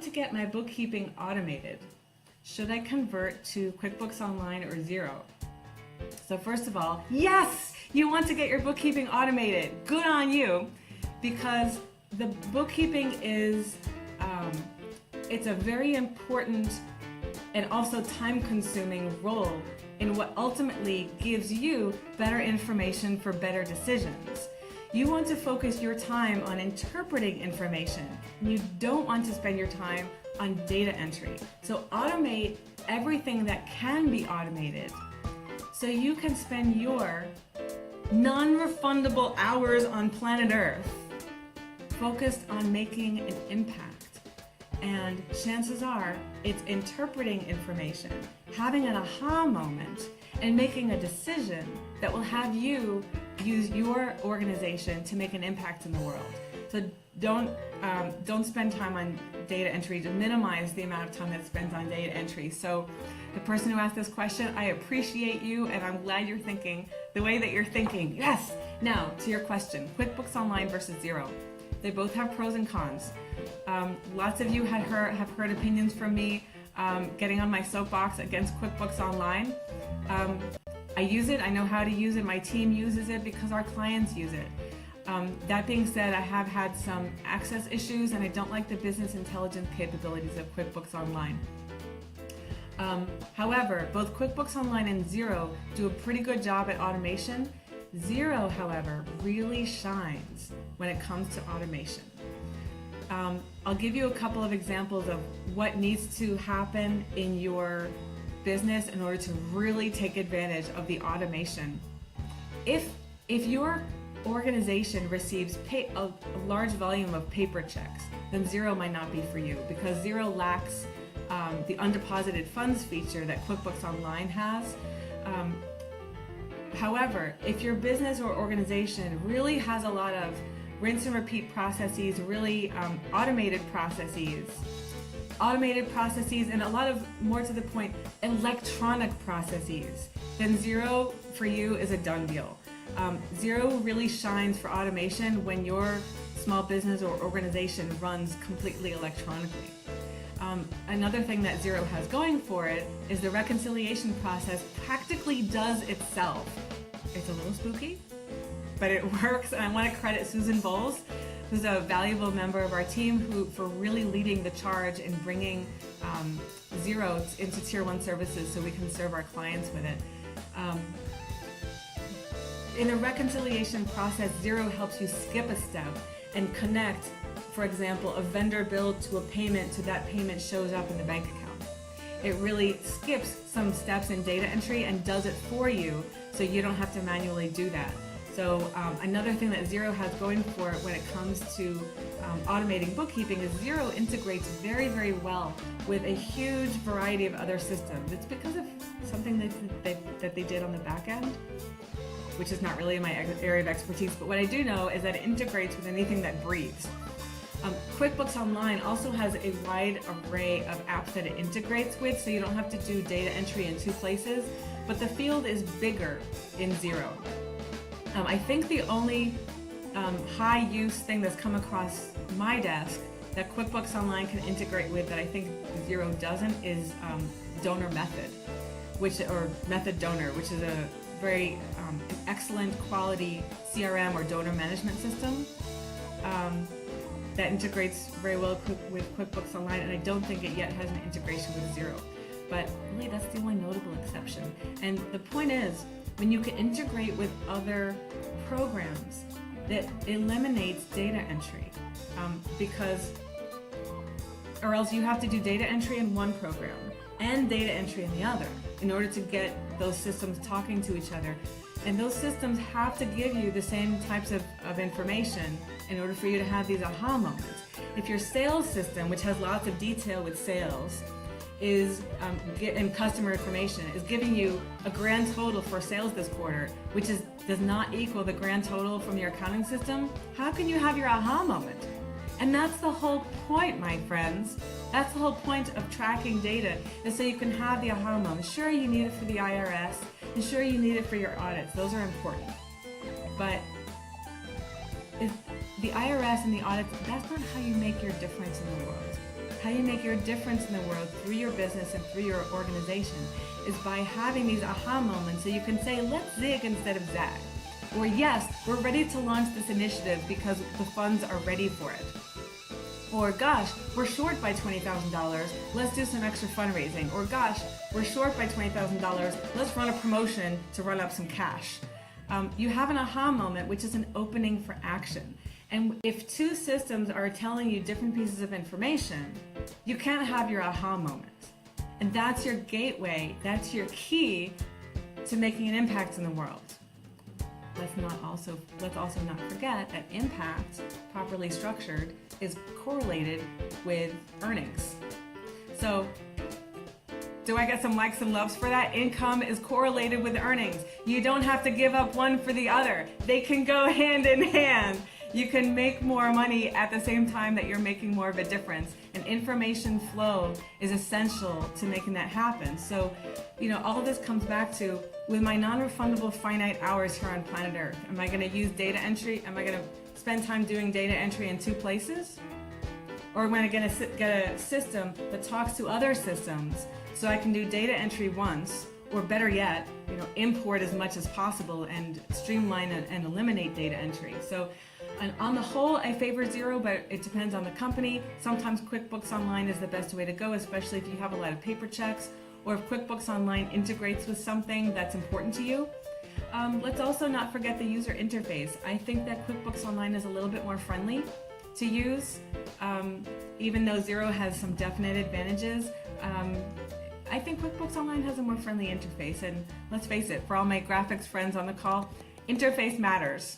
to get my bookkeeping automated. Should I convert to QuickBooks Online or Xero? So first of all, yes, you want to get your bookkeeping automated. Good on you, because the bookkeeping is, it's a very important and also time-consuming role in what ultimately gives you better information for better decisions. You want to focus your time on interpreting information. You don't want to spend your time on data entry. So automate everything that can be automated so you can spend your non-refundable hours on planet Earth focused on making an impact. And chances are it's interpreting information, having an aha moment, and making a decision that will have you use your organization to make an impact in the world. So don't spend time on data entry, to minimize the amount of time that spends on data entry. So the person who asked this question, I appreciate you, and I'm glad you're thinking the way that you're thinking. Yes! Now, to your question, QuickBooks Online versus Xero. They both have pros and cons. Lots of you have heard opinions from me getting on my soapbox against QuickBooks Online. I use it, I know how to use it, my team uses it because our clients use it. That being said, I have had some access issues and I don't like the business intelligence capabilities of QuickBooks Online. However, both QuickBooks Online and Xero do a pretty good job at automation. Xero, however, really shines when it comes to automation. I'll give you a couple of examples of what needs to happen in your business in order to really take advantage of the automation. If your organization receives a large volume of paper checks, then Xero might not be for you, because Xero lacks the undeposited funds feature that QuickBooks Online has. However, if your business or organization really has a lot of rinse and repeat processes, really automated processes, and a lot of, more to the point, electronic processes, then Xero for you is a done deal. Xero really shines for automation when your small business or organization runs completely electronically. Another thing that Xero has going for it is the reconciliation process practically does itself. It's a little spooky, but it works, and I want to credit Susan Bowles, who's a valuable member of our team, for really leading the charge in bringing Xero into Tier 1 services so we can serve our clients with it. In the reconciliation process, Xero helps you skip a step and connect, for example, a vendor bill to a payment, to that payment shows up in the bank account. It really skips some steps in data entry and does it for you, so you don't have to manually do that. So another thing that Xero has going for it when it comes to automating bookkeeping is Xero integrates very, very well with a huge variety of other systems. It's because of something that they did on the back end, which is not really my area of expertise, but what I do know is that it integrates with anything that breathes. QuickBooks Online also has a wide array of apps that it integrates with, so you don't have to do data entry in two places, but the field is bigger in Xero. I think the only high use thing that's come across my desk that QuickBooks Online can integrate with that I think Xero doesn't is Donor Method, or Method Donor, which is a very excellent quality CRM or donor management system that integrates very well with QuickBooks Online, and I don't think it yet has an integration with Xero. But really, that's the only notable exception. And the point is, when you can integrate with other programs, that eliminates data entry, or else you have to do data entry in one program and data entry in the other in order to get those systems talking to each other. And those systems have to give you the same types of information in order for you to have these aha moments. If your sales system, which has lots of detail with sales, and customer information, is giving you a grand total for sales this quarter, which does not equal the grand total from your accounting system, how can you have your aha moment? And that's the whole point, my friends. That's the whole point of tracking data, is so you can have the aha moment. Sure, you need it for the IRS, and sure, you need it for your audits. Those are important. But if the IRS and the audits, that's not how you make your difference in the world. how you make your difference in the world through your business and through your organization is by having these aha moments so you can say, let's zig instead of zag. Or yes, we're ready to launch this initiative because the funds are ready for it. Or gosh, we're short by $20,000, let's do some extra fundraising. Or gosh, we're short by $20,000, let's run a promotion to run up some cash. You have an aha moment, which is an opening for action. And if two systems are telling you different pieces of information, you can't have your aha moment. And that's your gateway, that's your key to making an impact in the world. Let's also not forget that impact, properly structured, is correlated with earnings. So, do I get some likes and loves for that? Income is correlated with earnings. You don't have to give up one for the other. They can go hand in hand. You can make more money at the same time that you're making more of a difference. And information flow is essential to making that happen. So, all of this comes back to, with my non-refundable finite hours here on planet Earth, am I going to use data entry? Am I going to spend time doing data entry in two places? Or am I going to get a system that talks to other systems so I can do data entry once, or better yet, import as much as possible and streamline and eliminate data entry. So, and on the whole, I favor Xero, but it depends on the company. Sometimes QuickBooks Online is the best way to go, especially if you have a lot of paper checks, or if QuickBooks Online integrates with something that's important to you. Let's also not forget the user interface. I think that QuickBooks Online is a little bit more friendly to use, even though Xero has some definite advantages. I think QuickBooks Online has a more friendly interface, and let's face it, for all my graphics friends on the call, interface matters.